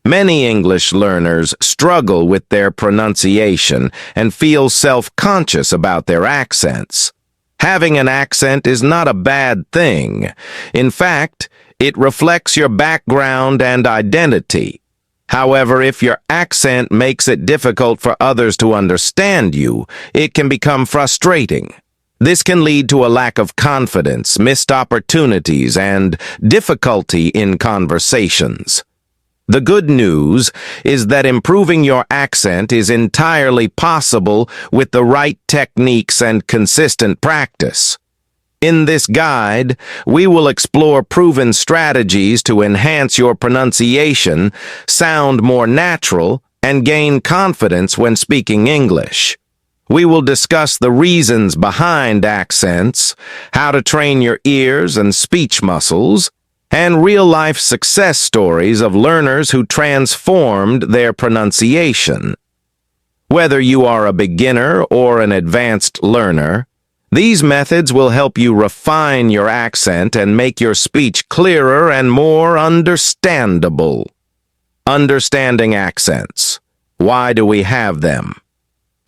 Many English learners struggle with their pronunciation and feel self-conscious about their accents. Having an accent is not a bad thing. In fact, it reflects your background and identity. However, if your accent makes it difficult for others to understand you, it can become frustrating. This can lead to a lack of confidence, missed opportunities, and difficulty in conversations. The good news is that improving your accent is entirely possible with the right techniques and consistent practice. In this guide, we will explore proven strategies to enhance your pronunciation, sound more natural, and gain confidence when speaking English. We will discuss the reasons behind accents, how to train your ears and speech muscles, and real-life success stories of learners who transformed their pronunciation. Whether you are a beginner or an advanced learner, these methods will help you refine your accent and make your speech clearer and more understandable. Understanding accents. Why do we have them?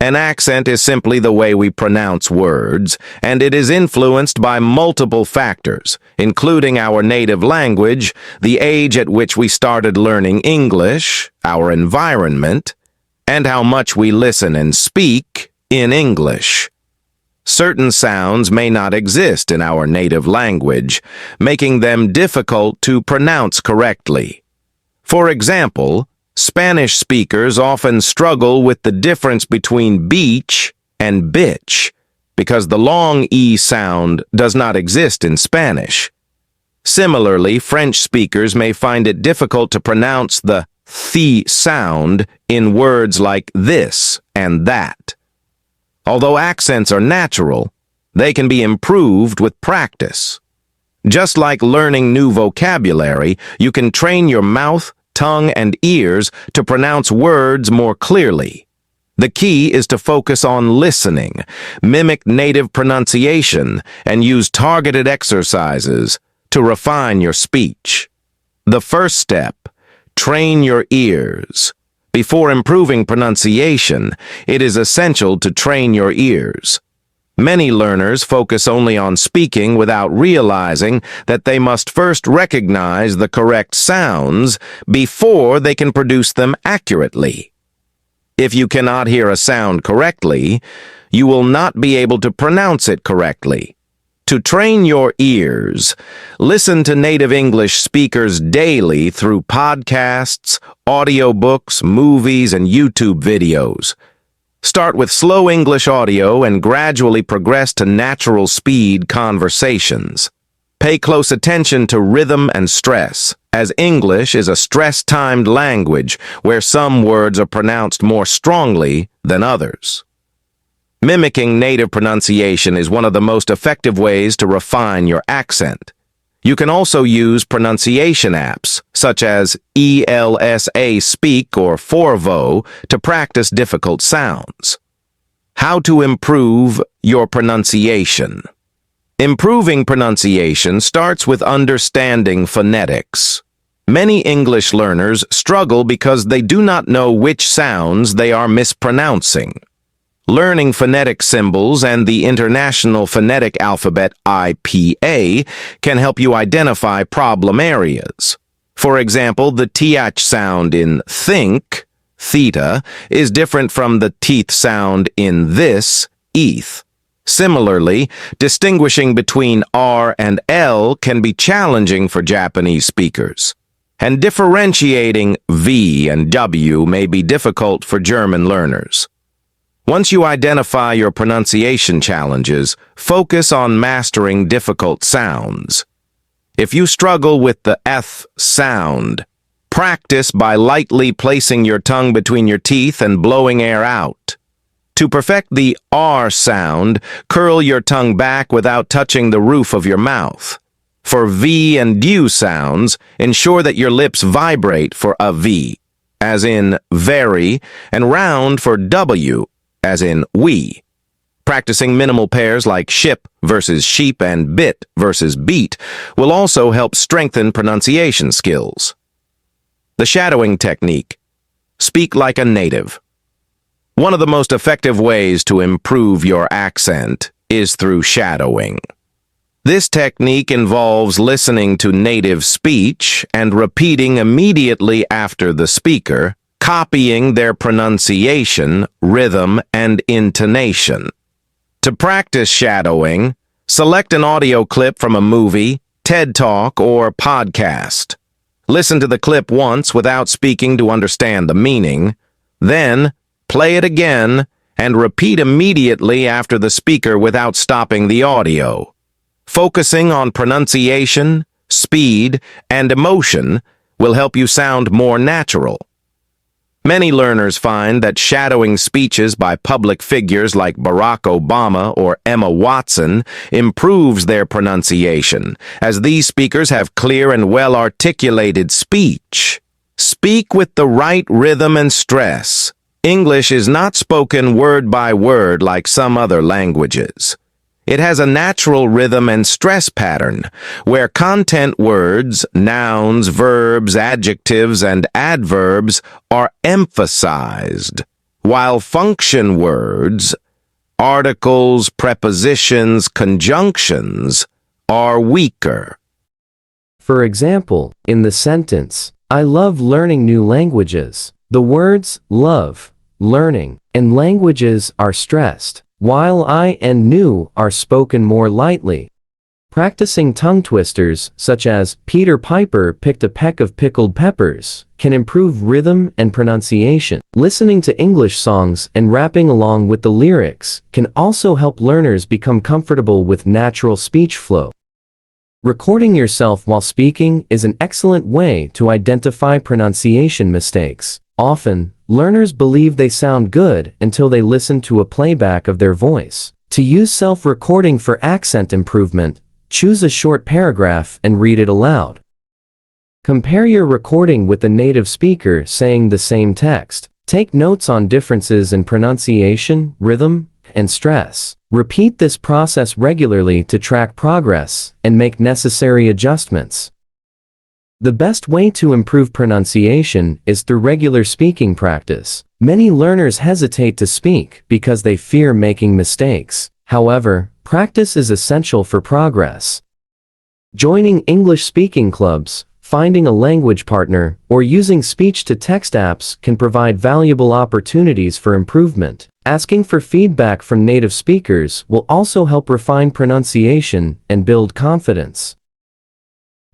An accent is simply the way we pronounce words, and it is influenced by multiple factors, including our native language, the age at which we started learning English, our environment, and how much we listen and speak in English. Certain sounds may not exist in our native language, making them difficult to pronounce correctly. For example, Spanish speakers often struggle with the difference between beach and bitch because the long E sound does not exist in Spanish. Similarly, French speakers may find it difficult to pronounce the th sound in words like this and that. Although accents are natural, they can be improved with practice. Just like learning new vocabulary, you can train your mouth, tongue, and ears to pronounce words more clearly. The key is to focus on listening, mimic native pronunciation, and use targeted exercises to refine your speech. The first step, train your ears. Before improving pronunciation, it is essential to train your ears. Many learners focus only on speaking without realizing that they must first recognize the correct sounds before they can produce them accurately. If you cannot hear a sound correctly, you will not be able to pronounce it correctly. To train your ears, listen to native English speakers daily through podcasts, audiobooks, movies, and YouTube videos. Start with slow English audio and gradually progress to natural speed conversations. Pay close attention to rhythm and stress, as English is a stress-timed language where some words are pronounced more strongly than others. Mimicking native pronunciation is one of the most effective ways to refine your accent. You can also use pronunciation apps, such as ELSA Speak or Forvo, to practice difficult sounds. How to improve your pronunciation. Improving pronunciation starts with understanding phonetics. Many English learners struggle because they do not know which sounds they are mispronouncing. Learning phonetic symbols and the International Phonetic Alphabet IPA can help you identify problem areas. For example, the th sound in think, theta, is different from the teeth sound in this, eth. Similarly, distinguishing between R and L can be challenging for Japanese speakers, and differentiating V and W may be difficult for German learners. Once you identify your pronunciation challenges, focus on mastering difficult sounds. If you struggle with the th sound, practice by lightly placing your tongue between your teeth and blowing air out. To perfect the R sound, curl your tongue back without touching the roof of your mouth. For V and U sounds, ensure that your lips vibrate for a V, as in very, and round for W, as in we. Practicing minimal pairs like ship versus sheep and bit versus beat will also help strengthen pronunciation skills. The shadowing technique. Speak like a native. One of the most effective ways to improve your accent is through shadowing. This technique involves listening to native speech and repeating immediately after the speaker, copying their pronunciation, rhythm, and intonation. To practice shadowing, select an audio clip from a movie, TED Talk, or podcast. Listen to the clip once without speaking to understand the meaning, then play it again and repeat immediately after the speaker without stopping the audio. Focusing on pronunciation, speed, and emotion will help you sound more natural. Many learners find that shadowing speeches by public figures like Barack Obama or Emma Watson improves their pronunciation, as these speakers have clear and well-articulated speech. Speak with the right rhythm and stress. English is not spoken word by word like some other languages. It has a natural rhythm and stress pattern, where content words, nouns, verbs, adjectives, and adverbs are emphasized, while function words, articles, prepositions, conjunctions, are weaker. For example, in the sentence, "I love learning new languages," the words love, learning, and languages are stressed, while I and new are spoken more lightly. Practicing tongue twisters, such as Peter Piper picked a peck of pickled peppers, can improve rhythm and pronunciation. Listening to English songs and rapping along with the lyrics can also help learners become comfortable with natural speech flow. Recording yourself while speaking is an excellent way to identify pronunciation mistakes. Often, learners believe they sound good until they listen to a playback of their voice. To use self-recording for accent improvement, choose a short paragraph and read it aloud. Compare your recording with a native speaker saying the same text. Take notes on differences in pronunciation, rhythm, and stress. Repeat this process regularly to track progress and make necessary adjustments. The best way to improve pronunciation is through regular speaking practice. Many learners hesitate to speak because they fear making mistakes. However, practice is essential for progress. Joining English speaking clubs, finding a language partner, or using speech-to-text apps can provide valuable opportunities for improvement. Asking for feedback from native speakers will also help refine pronunciation and build confidence.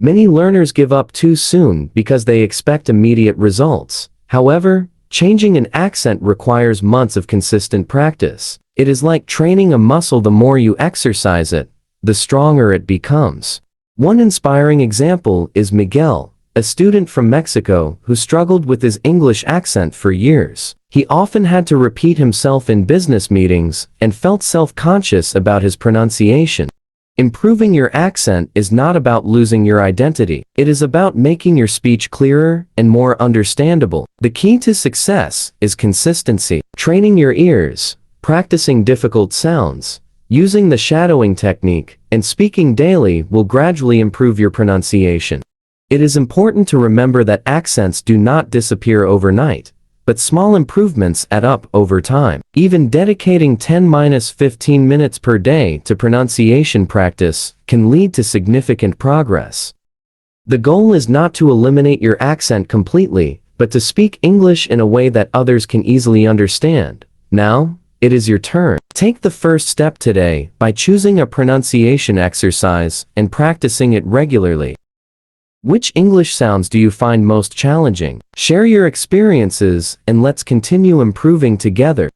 Many learners give up too soon because they expect immediate results. However, changing an accent requires months of consistent practice. It is like training a muscle. The more you exercise it, the stronger it becomes. One inspiring example is Miguel, a student from Mexico who struggled with his English accent for years. He often had to repeat himself in business meetings and felt self-conscious about his pronunciation. Improving your accent is not about losing your identity. It is about making your speech clearer and more understandable. The key to success is consistency. Training your ears, practicing difficult sounds, using the shadowing technique, and speaking daily will gradually improve your pronunciation. It is important to remember that accents do not disappear overnight, but small improvements add up over time. Even dedicating 10–15 minutes per day to pronunciation practice can lead to significant progress. The goal is not to eliminate your accent completely, but to speak English in a way that others can easily understand. Now, it is your turn. Take the first step today by choosing a pronunciation exercise and practicing it regularly. Which English sounds do you find most challenging? Share your experiences and let's continue improving together.